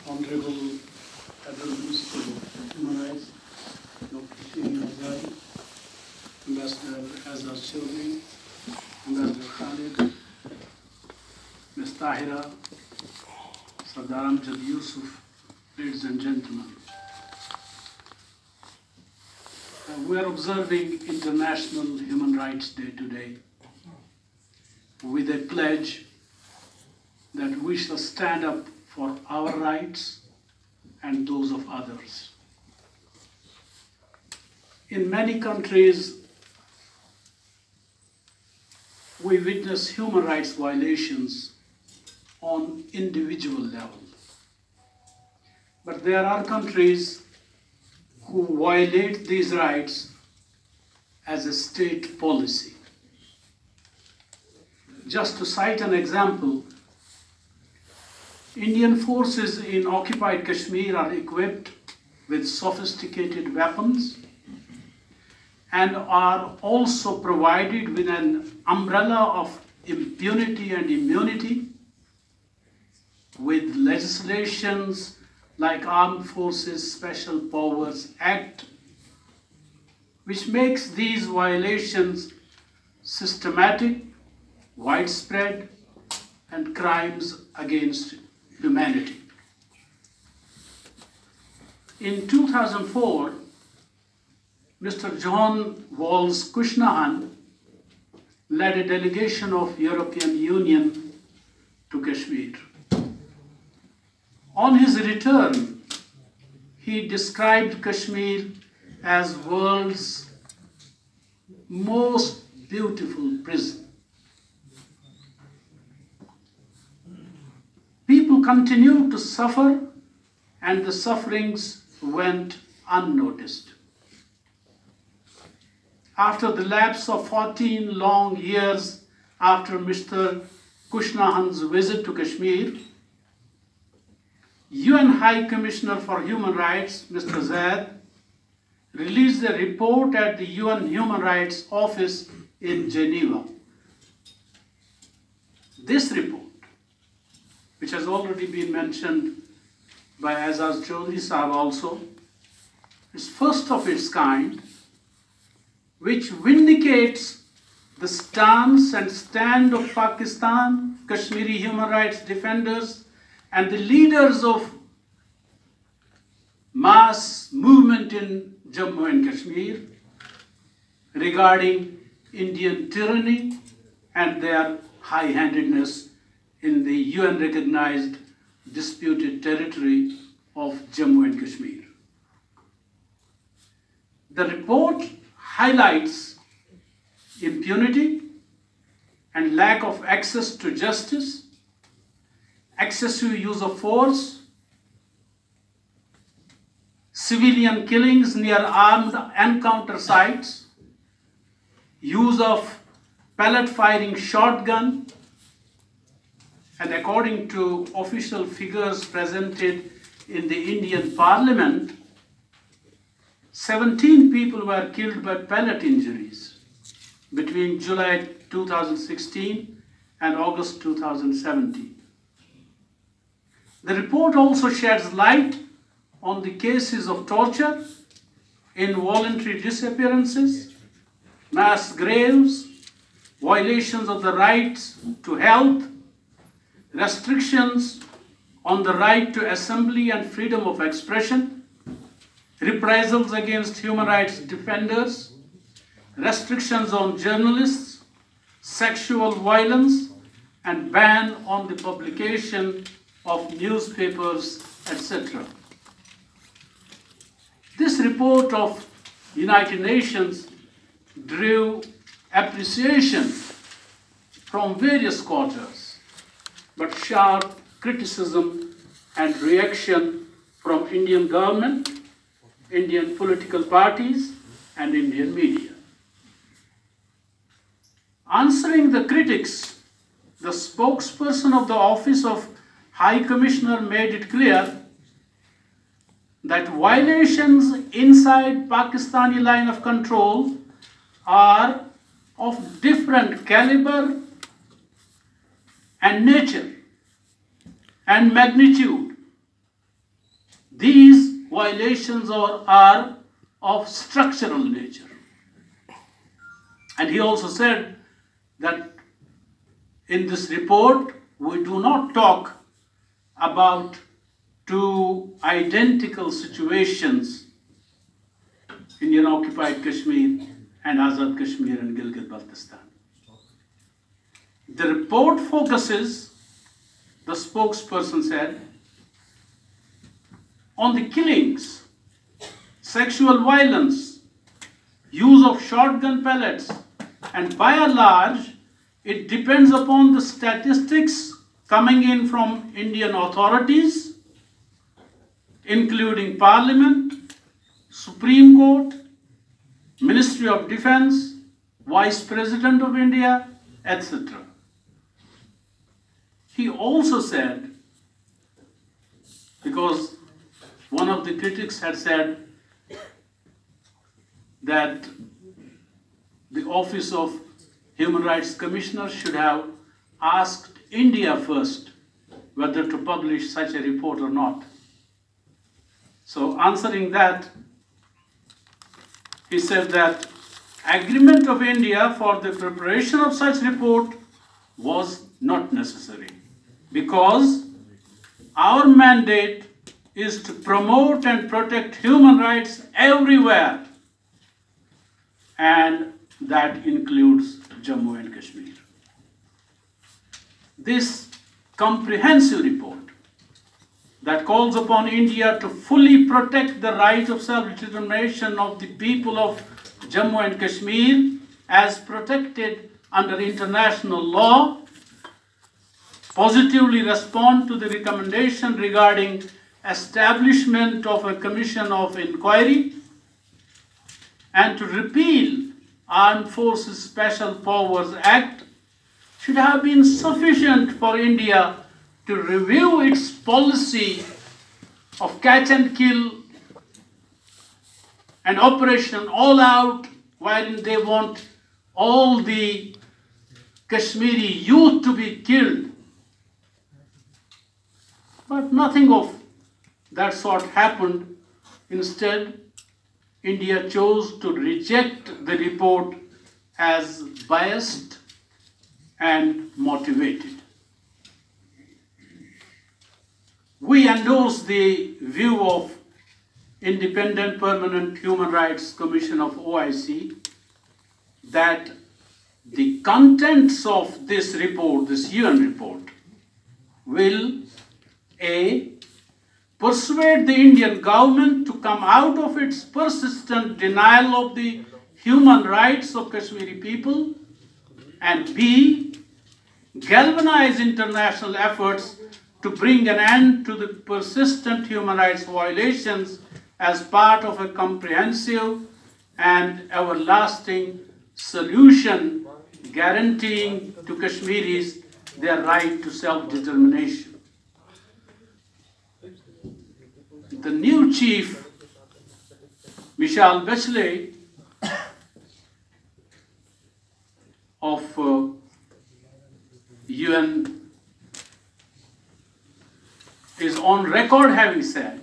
Honorable Federal Minister of Human Rights, Dr. Shirin Azari, Ambassador Azaz Chaudhry, Ambassador Khalid, Ms. Tahira, Sardar Amjad Yusuf, ladies and gentlemen. We are observing International Human Rights Day today with a pledge that we shall stand up for our rights and those of others. In many countries, we witness human rights violations on individual level. But there are countries who violate these rights as a state policy. Just to cite an example, Indian forces in occupied Kashmir are equipped with sophisticated weapons and are also provided with an umbrella of impunity and immunity with legislations like Armed Forces Special Powers Act, which makes these violations systematic, widespread, and crimes against humanity. In 2004, Mr. John Walls Kushnahan led a delegation of European Union to Kashmir. On his return, he described Kashmir as world's most beautiful prison. People continued to suffer, and the sufferings went unnoticed. After the lapse of 14 long years after Mr. Kushnahan's visit to Kashmir, UN High Commissioner for Human Rights, Mr. Zaid, released a report at the UN Human Rights Office in Geneva. This report, which has already been mentioned by Azaz Chaudhry Sahab also, is first of its kind, which vindicates the stance and stand of Pakistan, Kashmiri human rights defenders, and the leaders of mass movement in Jammu and Kashmir regarding Indian tyranny and their high-handedness in the UN-recognized disputed territory of Jammu and Kashmir. The report highlights impunity and lack of access to justice, excessive use of force, civilian killings near armed encounter sites, use of pellet-firing shotgun, and according to official figures presented in the Indian Parliament, 17 people were killed by pellet injuries between July 2016 and August 2017. The report also sheds light on the cases of torture, involuntary disappearances, mass graves, violations of the rights to health, restrictions on the right to assembly and freedom of expression, reprisals against human rights defenders, restrictions on journalists, sexual violence, and ban on the publication of newspapers, etc. This report of United Nations drew appreciation from various quarters, but sharp criticism and reaction from Indian government, Indian political parties, and Indian media. Answering the critics, the spokesperson of the Office of High Commissioner made it clear that violations inside Pakistani line of control are of different caliber and nature, and magnitude. These violations are of structural nature. And he also said that in this report, we do not talk about two identical situations, Indian occupied Kashmir and Azad Kashmir and Gilgit-Baltistan. The report focuses, the spokesperson said, on the killings, sexual violence, use of shotgun pellets, and by and large, it depends upon the statistics coming in from Indian authorities, including Parliament, Supreme Court, Ministry of Defense, Vice President of India, etc. He also said, because one of the critics had said that the Office of Human Rights Commissioner should have asked India first whether to publish such a report or not. So answering that, he said that agreement of India for the preparation of such report was not necessary because our mandate is to promote and protect human rights everywhere, and that includes Jammu and Kashmir. This comprehensive report that calls upon India to fully protect the right of self-determination of the people of Jammu and Kashmir as protected under international law, positively respond to the recommendation regarding establishment of a commission of inquiry, and to repeal Armed Forces Special Powers Act should have been sufficient for India to review its policy of catch and kill and Operation All Out, wherein they want all the Kashmiri youth to be killed. But nothing of that sort happened. Instead, India chose to reject the report as biased and motivated. We endorse the view of Independent Permanent Human Rights Commission of OIC that the contents of this report, this UN report, will A, persuade the Indian government to come out of its persistent denial of the human rights of Kashmiri people, and B, galvanize international efforts to bring an end to the persistent human rights violations as part of a comprehensive and everlasting solution guaranteeing to Kashmiris their right to self-determination. The new chief, Michelle Bachelet, of UN, is on record having said,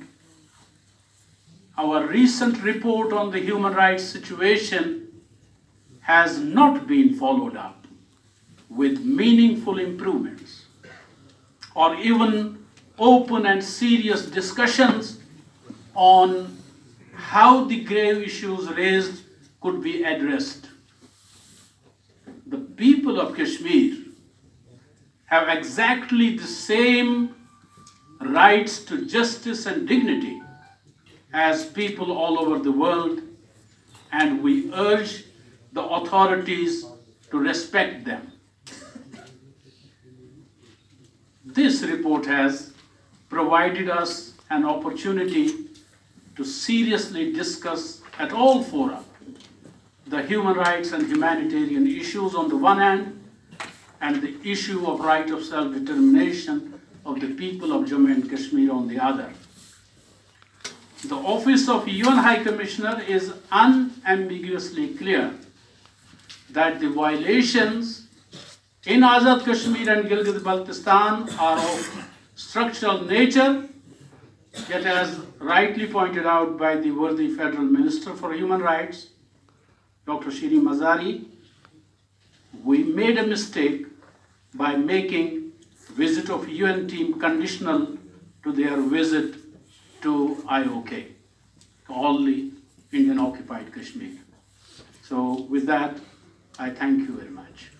our recent report on the human rights situation has not been followed up with meaningful improvements or even open and serious discussions on how the grave issues raised could be addressed. The people of Kashmir have exactly the same rights to justice and dignity as people all over the world, and we urge the authorities to respect them. This report has provided us an opportunity to seriously discuss at all fora the human rights and humanitarian issues on the one hand, and the issue of right of self-determination of the people of Jammu and Kashmir on the other. The Office of UN High Commissioner is unambiguously clear that the violations in Azad Kashmir and Gilgit-Baltistan are of structural nature, yet as rightly pointed out by the worthy Federal Minister for Human Rights, Dr. Shiri Mazari, we made a mistake by making visit of UN team conditional to their visit to IOK, only Indian occupied Kashmir. So with that, I thank you very much.